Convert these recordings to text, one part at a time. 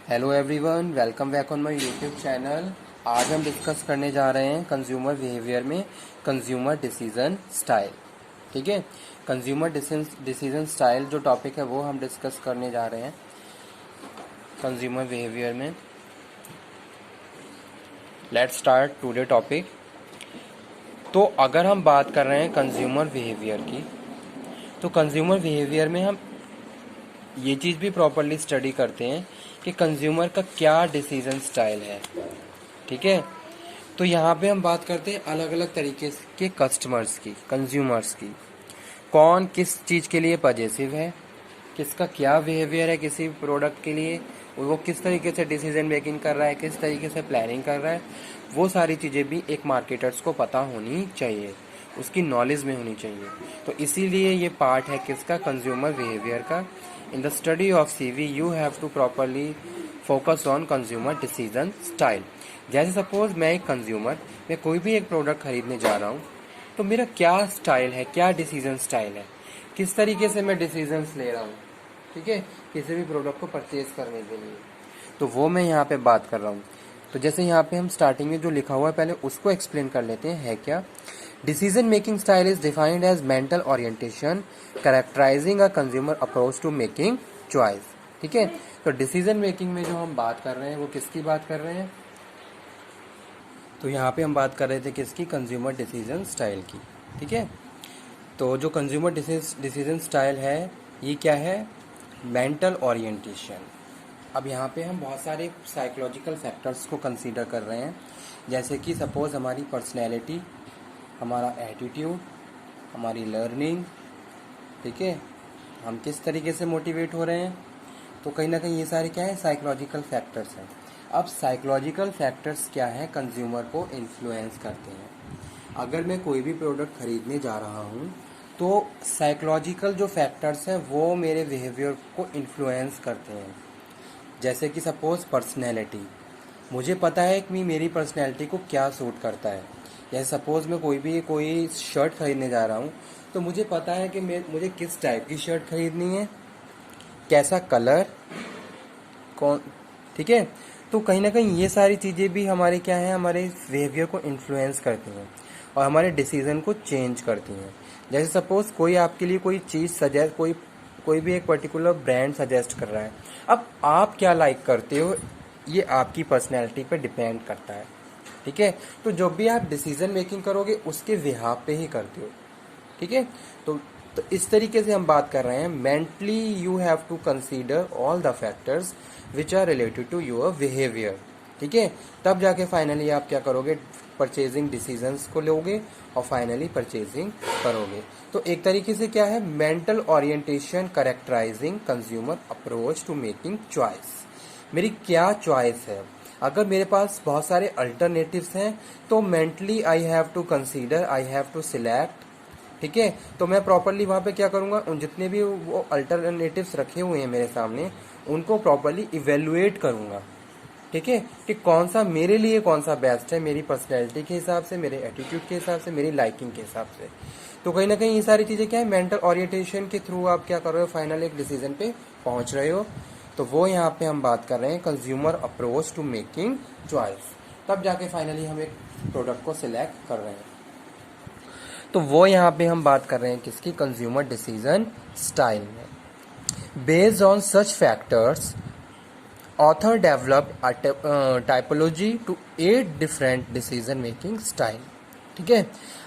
Hello everyone, welcome back on my YouTube channel. आज हम discuss करने जा रहे हैं कंज्यूमर बिहेवियर में कंज्यूमर डिसीजन स्टाइल। ठीक है, कंज्यूमर डिसीजन स्टाइल जो टॉपिक है वो हम डिस्कस करने जा रहे हैं कंज्यूमर बिहेवियर में। Let's start today topic. तो अगर हम बात कर रहे हैं कंज्यूमर बिहेवियर की, तो कंज्यूमर बिहेवियर में हम ये चीज़ भी प्रॉपरली स्टडी करते हैं कि कंज्यूमर का क्या डिसीजन स्टाइल है। ठीक है, तो यहाँ पे हम बात करते हैं अलग अलग तरीके के कस्टमर्स की, कंज्यूमर्स की। कौन किस चीज़ के लिए पजेसिव है, किसका क्या बिहेवियर है किसी प्रोडक्ट के लिए, वो किस तरीके से डिसीजन मेकिंग कर रहा है, किस तरीके से प्लानिंग कर रहा है, वो सारी चीज़ें भी एक मार्केटर्स को पता होनी चाहिए, उसकी नॉलेज में होनी चाहिए। तो इसीलिए ये पार्ट है किसका, कंज्यूमर बिहेवियर का। In the study of CV you have to properly focus on consumer decision style. जैसे सपोज मैं एक कंज्यूमर, मैं कोई भी एक प्रोडक्ट खरीदने जा रहा हूँ, तो मेरा क्या स्टाइल है, क्या डिसीजन स्टाइल है, किस तरीके से मैं डिसीजंस ले रहा हूँ। ठीक है, किसी भी प्रोडक्ट को परचेज करने के लिए, तो वो मैं यहाँ पे बात कर रहा हूँ। तो जैसे यहाँ पे हम स्टार्टिंग में जो लिखा हुआ है पहले उसको एक्सप्लेन कर लेते हैं, है क्या। Decision making style is defined as mental orientation characterising a consumer approach to making choice. ठीक है, तो डिसीजन मेकिंग में जो हम बात कर रहे हैं वो किसकी बात कर रहे हैं, तो यहाँ पे हम बात कर रहे थे किसकी, कंज्यूमर डिसीजन स्टाइल की। ठीक है, तो जो कंज्यूमर डिसीजन स्टाइल है ये क्या है, मेंटल ओरिएंटेशन। अब यहाँ पे हम बहुत सारे साइकोलॉजिकल फैक्टर्स को कंसीडर कर रहे हैं, जैसे कि सपोज हमारी पर्सनैलिटी, हमारा एटीट्यूड, हमारी लर्निंग। ठीक है, हम किस तरीके से मोटिवेट हो रहे हैं, तो कहीं ना कहीं ये सारे क्या है, साइकोलॉजिकल फैक्टर्स हैं। अब साइकोलॉजिकल फैक्टर्स क्या है, कंज्यूमर को इन्फ्लुएंस करते हैं। अगर मैं कोई भी प्रोडक्ट खरीदने जा रहा हूँ तो साइकोलॉजिकल जो फैक्टर्स हैं वो मेरे बिहेवियर को इन्फ्लुएंस करते हैं। जैसे कि सपोज पर्सनैलिटी, मुझे पता है कि मेरी पर्सनैलिटी को क्या सूट करता है। जैसे सपोज मैं कोई शर्ट खरीदने जा रहा हूँ, तो मुझे पता है कि मुझे किस टाइप की शर्ट खरीदनी है, कैसा कलर, कौन। ठीक है, तो कहीं ना कहीं ये सारी चीज़ें भी हमारे क्या है, हमारे बिहेवियर को इन्फ्लुएंस करती हैं और हमारे डिसीजन को चेंज करती हैं। जैसे सपोज कोई आपके लिए कोई चीज़ सजेस्ट, कोई भी एक पर्टिकुलर ब्रांड सजेस्ट कर रहा है, अब आप क्या लाइक करते हो ये आपकी पर्सनैलिटी पे डिपेंड करता है। ठीक है, तो जो भी आप डिसीजन मेकिंग करोगे उसके बिहाफ पे ही करते हो। ठीक है, तो इस तरीके से हम बात कर रहे हैं, mentally you have to consider all the factors which are related to your behaviour. ठीक है, तब जाके फाइनली आप क्या करोगे, परचेजिंग डिसीजंस को लोगे और फाइनली परचेजिंग करोगे। तो एक तरीके से क्या है, mental orientation characterising consumer approach to making choice. मेरी क्या चॉइस है, अगर मेरे पास बहुत सारे अल्टरनेटिव्स हैं तो mentally I have to consider, I have to select. ठीक है, तो मैं प्रॉपरली वहाँ पे क्या करूँगा, उन जितने भी वो अल्टरनेटिव्स रखे हुए हैं मेरे सामने उनको प्रॉपरली इवेलुएट करूँगा। ठीक है, कि कौन सा मेरे लिए कौन सा बेस्ट है, मेरी पर्सनैलिटी के हिसाब से, मेरे एटीट्यूड के हिसाब से, मेरी लाइकिंग के हिसाब से। तो कहीं ना कहीं ये सारी चीज़ें क्या है, मेंटल ओरिएंटेशन के थ्रू आप क्या कर रहे हो, फाइनल एक डिसीजन पे पहुंच रहे हो। तो वो यहाँ पे हम बात कर रहे हैं consumer approach to making choice, तब जाके फाइनली हम एक प्रोडक्ट को सिलेक्ट कर रहे हैं। तो वो यहाँ पे हम बात कर रहे हैं किसकी, कंज्यूमर डिसीजन स्टाइल में। Based on such factors author developed a typology to 8 different decision making style. ठीक है,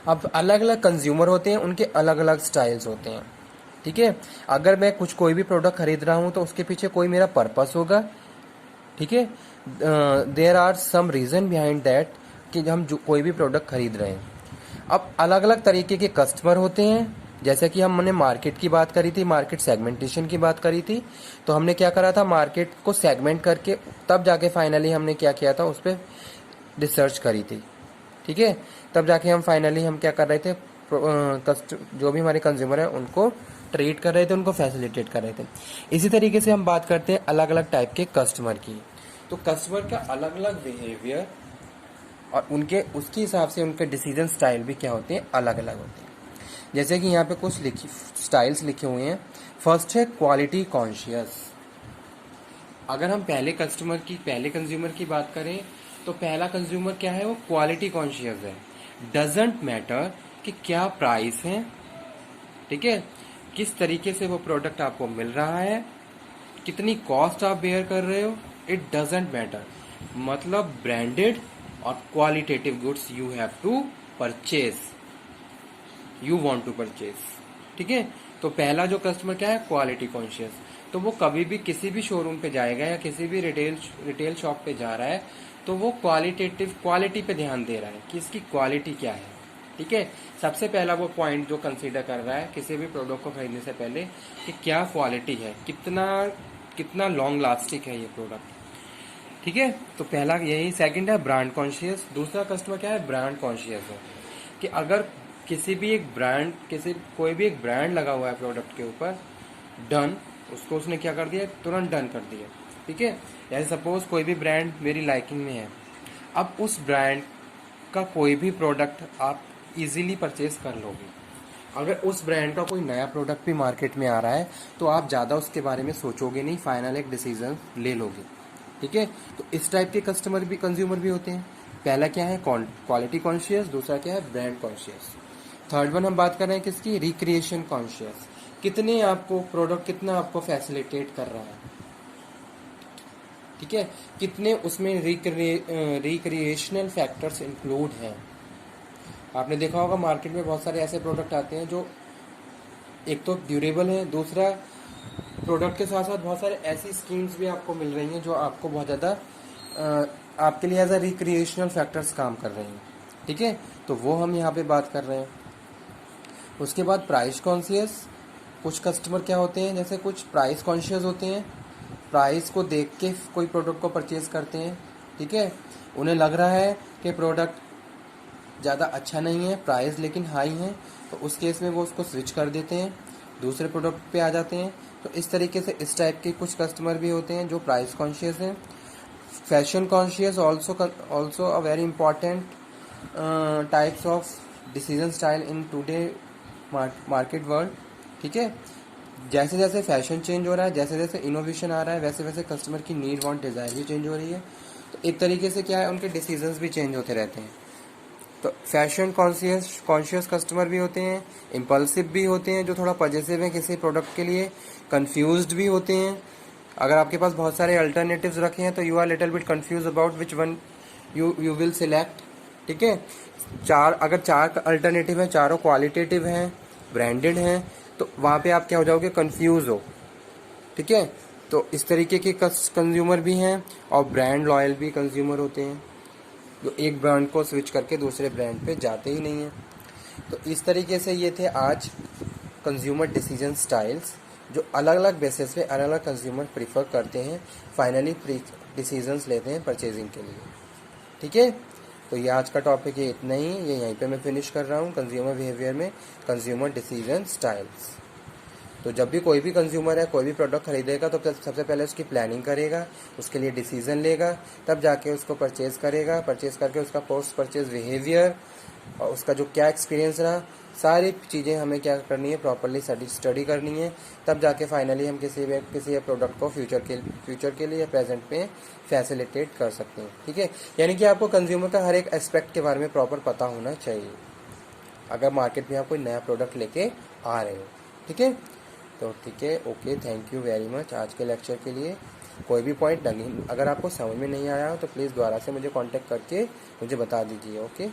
अब अलग अलग कंज्यूमर होते हैं, उनके अलग अलग स्टाइल्स होते हैं। ठीक है, अगर मैं कोई भी प्रोडक्ट खरीद रहा हूँ तो उसके पीछे कोई मेरा पर्पस होगा। ठीक है, there are some reason behind that कि हम जो कोई भी प्रोडक्ट खरीद रहे हैं। अब अलग अलग तरीके के कस्टमर होते हैं, जैसे कि हमने मार्केट की बात करी थी, मार्केट सेगमेंटेशन की बात करी थी। तो हमने क्या करा था, मार्केट को सेगमेंट करके तब जाके फाइनली हमने क्या किया था, उस पर रिसर्च करी थी। ठीक है, तब जाके हम फाइनली हम क्या कर रहे थे, जो भी हमारे कंज्यूमर हैं उनको ट्रीट कर रहे थे, उनको फैसिलिटेट कर रहे थे। इसी तरीके से हम बात करते हैं अलग अलग टाइप के कस्टमर की। तो कस्टमर का अलग अलग बिहेवियर और उनके उसके हिसाब से उनके डिसीजन स्टाइल भी क्या होते हैं, अलग अलग होते हैं। जैसे कि यहाँ पे कुछ स्टाइल्स लिखे हुए हैं। फर्स्ट है क्वालिटी कॉन्शियस। अगर हम पहले कंज्यूमर की बात करें तो पहला कंज्यूमर क्या है, वो क्वालिटी कॉन्शियस है। डजेंट मैटर कि क्या प्राइस है, ठीक है, किस तरीके से वो प्रोडक्ट आपको मिल रहा है, कितनी कॉस्ट आप बेयर कर रहे हो, इट डजेंट मैटर। मतलब ब्रांडेड और qualitative goods you have to purchase, you want to purchase, ठीक है। तो पहला जो कस्टमर क्या है, क्वालिटी कॉन्शियस। तो वो कभी भी किसी भी शोरूम पे जाएगा या किसी भी रिटेल शॉप पे जा रहा है तो वो क्वालिटी पे ध्यान दे रहा है कि इसकी क्वालिटी क्या है, ठीक है। सबसे पहला वो पॉइंट जो कंसीडर कर रहा है किसी भी प्रोडक्ट को खरीदने से पहले कि क्या क्वालिटी है, कितना कितना लॉन्ग लास्टिंग है ये प्रोडक्ट, ठीक है। तो पहला यही। सेकंड है ब्रांड कॉन्शियस। दूसरा कस्टमर क्या है, ब्रांड कॉन्शियस है कि अगर कोई भी एक ब्रांड लगा हुआ है प्रोडक्ट के ऊपर, डन, उसको उसने क्या कर दिया, तुरंत डन कर दिया, ठीक है। जैसे सपोज कोई भी ब्रांड मेरी लाइकिंग में है, अब उस ब्रांड का कोई भी प्रोडक्ट आप इजीली परचेज कर लोगे। अगर उस ब्रांड का कोई नया प्रोडक्ट भी मार्केट में आ रहा है तो आप ज़्यादा उसके बारे में सोचोगे नहीं, फाइनल एक डिसीजन ले लोगे, ठीक है। तो इस टाइप के कंज्यूमर भी होते हैं। पहला क्या है, क्वालिटी कॉन्शियस। दूसरा क्या है, ब्रांड कॉन्शियस। थर्ड वन हम बात कर रहे हैं किसकी, रिक्रिएशन कॉन्शियस। कितना आपको फैसिलिटेट कर रहा है, ठीक है, कितने उसमें रिक्रिएशनल फैक्टर्स इंक्लूड हैं। आपने देखा होगा मार्केट में बहुत सारे ऐसे प्रोडक्ट आते हैं जो एक तो ड्यूरेबल है, दूसरा प्रोडक्ट के साथ साथ बहुत सारे ऐसी स्कीम्स भी आपको मिल रही हैं जो आपको बहुत ज़्यादा आपके लिए एज अ रिक्रिएशनल फैक्टर्स काम कर रही हैं, ठीक है। तो वो हम यहाँ पे बात कर रहे हैं। उसके बाद प्राइस कॉन्शियस। कुछ कस्टमर क्या होते हैं, जैसे कुछ प्राइस कॉन्शियस होते हैं, प्राइस को देख के कोई प्रोडक्ट को परचेज करते हैं, ठीक है। उन्हें लग रहा है कि प्रोडक्ट ज़्यादा अच्छा नहीं है, प्राइस लेकिन हाई है, तो उस केस में वो उसको स्विच कर देते हैं, दूसरे प्रोडक्ट पे आ जाते हैं। तो इस तरीके से इस टाइप के कुछ कस्टमर भी होते हैं जो प्राइस कॉन्शियस हैं। Fashion conscious also a very important types of decision style in today market world, ठीक है। जैसे जैसे फैशन चेंज हो रहा है, जैसे जैसे इनोवेशन आ रहा है, वैसे वैसे कस्टमर की नीड वांट डिज़ायर भी चेंज हो रही है। तो एक तरीके से क्या है, उनके डिसीजंस भी चेंज होते रहते हैं। तो फैशन कॉन्शियस कस्टमर भी होते हैं, इम्पल्सिव भी होते हैं जो थोड़ा पॉजिटिव हैं किसी प्रोडक्ट के लिए, कंफ्यूज्ड भी होते हैं। अगर आपके पास बहुत सारे अल्टरनेटिव्स रखे हैं तो you are little bit confuse about which one you will select, ठीक है। अगर चार अल्टरनेटिव हैं, चारों क्वालिटेटिव हैं, ब्रांडेड हैं, तो वहाँ पे आप क्या हो जाओगे, कंफ्यूज हो, ठीक है। तो इस तरीके के कंज्यूमर भी हैं। और ब्रांड लॉयल भी कंज्यूमर होते हैं जो एक ब्रांड को स्विच करके दूसरे ब्रांड पे जाते ही नहीं हैं। तो इस तरीके से ये थे आज कंज्यूमर डिसीजन स्टाइल्स, जो अलग अलग बेसिस पे अलग अलग कंज्यूमर प्रीफर करते हैं, फाइनली डिसीजंस लेते हैं परचेजिंग के लिए, ठीक है। तो ये आज का टॉपिक ये इतना ही, ये यहीं पे मैं फिनिश कर रहा हूँ कंज्यूमर बिहेवियर में कंज्यूमर डिसीजन स्टाइल्स। तो जब भी कोई भी कंज्यूमर है कोई भी प्रोडक्ट खरीदेगा तो सबसे पहले उसकी प्लानिंग करेगा, उसके लिए डिसीजन लेगा, तब जाके उसको परचेज करेगा। परचेज करके उसका पोस्ट परचेज बिहेवियर और उसका जो क्या एक्सपीरियंस रहा, सारी चीज़ें हमें क्या करनी है, प्रॉपरली स्टडी करनी है। तब जाके फाइनली हम किसी प्रोडक्ट को फ्यूचर के लिए या प्रेजेंट में फैसिलिटेट कर सकते हैं, ठीक है। यानी कि आपको कंज्यूमर का हर एक एस्पेक्ट के बारे में प्रॉपर पता होना चाहिए अगर मार्केट में आप कोई नया प्रोडक्ट लेके आ रहे हो, ठीक है। तो ठीक है, okay, thank you very much आज के लेक्चर के लिए। कोई भी पॉइंट नहीं अगर आपको समझ में नहीं आया हो तो प्लीज़ दोबारा से मुझे कांटेक्ट करके मुझे बता दीजिए, ओके।